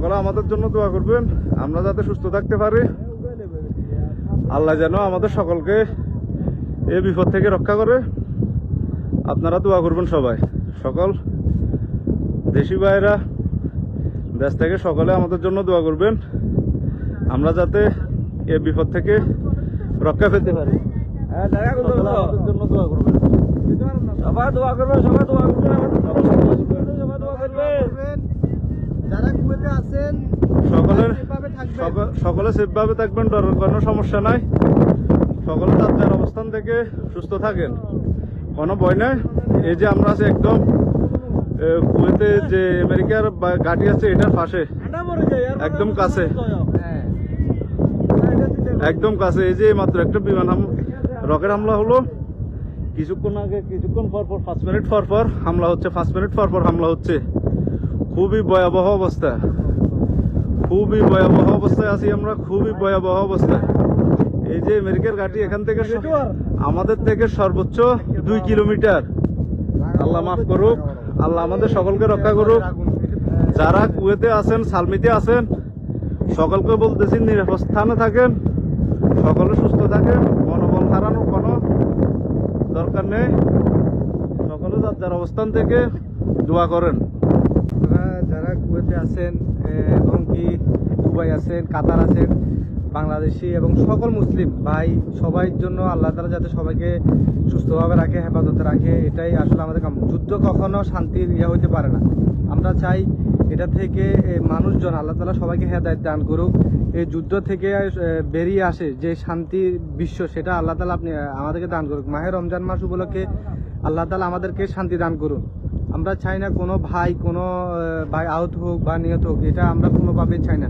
সকলে আমাদের জন্য দোয়া করবেন, আমরা যাতে সুস্থ থাকতে পারি। আল্লাহ যেন আমাদের সকলকে এই বিপদ থেকে রক্ষা করে। আপনারা দোয়া করবেন সবাই, সকল দেশি ভাইরা দেশ থেকে সকলে আমাদের জন্য দোয়া করবেন, আমরা যাতে এই বিপদ থেকে রক্ষা পেতে পারি। আমাদের জন্য দোয়া করবেন, সবাই দোয়া করবেন, সবাই দোয়া করবেন, সবাই দোয়া করবেন। যারা কুয়েতে আছেন সকলে সেফভাবে থাকবেন, ডরের কোনো সমস্যা নাই। সকলে তার যার অবস্থান থেকে সুস্থ থাকেন, কোনো ভয় নাই। এই যে আমরা আছি একদম কুয়েতে যে আমেরিকার ঘাঁটি আছে এটার পাশে, একদম কাছে, একদম কাছে। এই যে মাত্র একটা রকেট হামলা হলো কিছুক্ষণ আগে, কিছুক্ষণ পর 5 মিনিট পর হামলা হচ্ছে, 5 মিনিট পর হামলা হচ্ছে। খুবই ভয়াবহ অবস্থা, খুবই ভয়াবহ অবস্থায় আছি আমরা, খুবই ভয়াবহ অবস্থা। এই যে আমেরিকার ঘাঁটি এখান থেকে আমাদের থেকে সর্বোচ্চ 2 কিলোমিটার। আল্লাহ মাফ করুক, আল্লাহ আমাদের সকলকে রক্ষা করুক। যারা কুয়েতে আছেন, সালমিতে আছেন, সকলকে বলতেছি নিরাপদ স্থানে থাকেন, সকলে সুস্থ থাকেন, মনোবল হারানোর কোনো দরকার নেই। সকলে যার অবস্থান থেকে দোয়া করেন। যারা কুয়েতে আছেন এবং কি দুবাই আছেন, কাতার আছেন, বাংলাদেশি এবং সকল মুসলিম ভাই সবাই জন্য আল্লাহ তাআলা যাতে সবাইকে সুস্থভাবে রাখে, হেফাজতে রাখে, এটাই আসলে আমাদের কাম। যুদ্ধ কখনো শান্তির হইতে পারে না। আমরা চাই এটা থেকে মানুষজন আল্লাহ তাআলা সবাইকে হেদায়েত দান করুক। এই যুদ্ধ থেকে বেরিয়ে আসে যে শান্তির বিশ্ব, সেটা আল্লাহ তাআলা আপনি আমাদেরকে দান করুক। মাহে রমজান মাস উপলক্ষে আল্লাহ তাআলা আমাদেরকে শান্তি দান করুন। আমরা চাই না কোনো ভাই আহত হোক বা নিহত হোক, এটা আমরা কোনোভাবেই চাই না।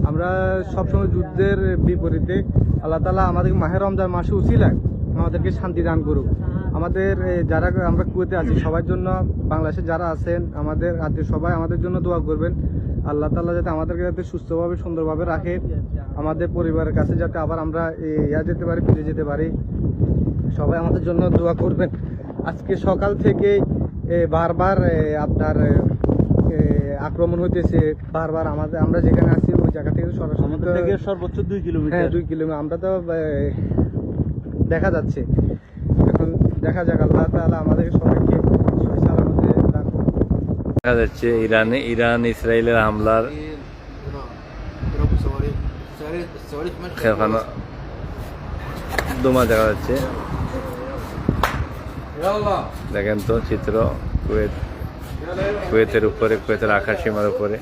আমরা সবসময় যুদ্ধের বিপরীতে। আল্লাহ তাআলা আমাদের মাহে রমজান মাসে উসিলায় আমাদেরকে শান্তি দান করুক। আমাদের যারা আমরা কুয়েতে আছি সবার জন্য, বাংলাদেশে যারা আছেন আমাদের আত্মীয় সবাই আমাদের জন্য দোয়া করবেন। আল্লাহ তাআলা যাতে আমাদেরকে যাতে সুস্থভাবে সুন্দরভাবে রাখে, আমাদের পরিবারের কাছে যাতে আবার আমরা যেতে পারি, ফিরে যেতে পারি। সবাই আমাদের জন্য দোয়া করবেন। আজকে সকাল থেকে বারবার আপনার আক্রমণ হইতেছে, বারবার আমরা যেখানে আছি ওই জায়গা থেকে সর্বোচ্চ 2 কিলোমিটার। হ্যাঁ 2 কিলোমিটার আমরা তো দেখা যাচ্ছে। এখন দেখা যাক আল্লাহ তাআলা আমাদেরকে সবাইকে সালামতে রাখুন। দেখা যাচ্ছে ইরান ইসরায়েলের হামলার দোমা দেখা যাচ্ছে। দেখেন তো চিত্র কুয়েতের উপরে, কুয়েতের আকাশ সীমার উপরে।